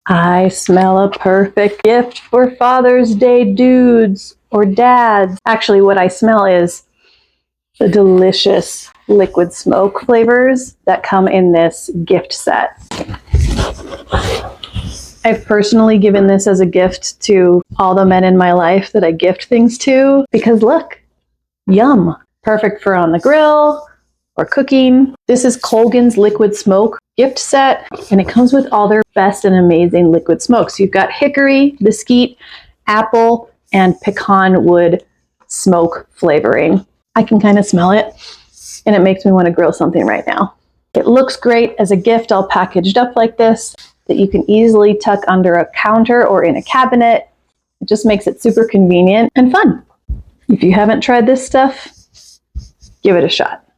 I smell a perfect gift for Father's Day dudes or dads. Actually, what I smell is the delicious liquid smoke flavors that come in this gift set. I've personally given this as a gift to all the men in my life that I gift things to because look, yum. Perfect for on the grill or cooking. This is Colgin's Liquid Smoke gift set, and it comes with all their best and amazing liquid smokes. You've got hickory, mesquite, apple, and pecan wood smoke flavoring. I can kind of smell it, and it makes me want to grill something right now. It looks great as a gift all packaged up like this that you can easily tuck under a counter or in a cabinet. It just makes it super convenient and fun. If you haven't tried this stuff, give it a shot.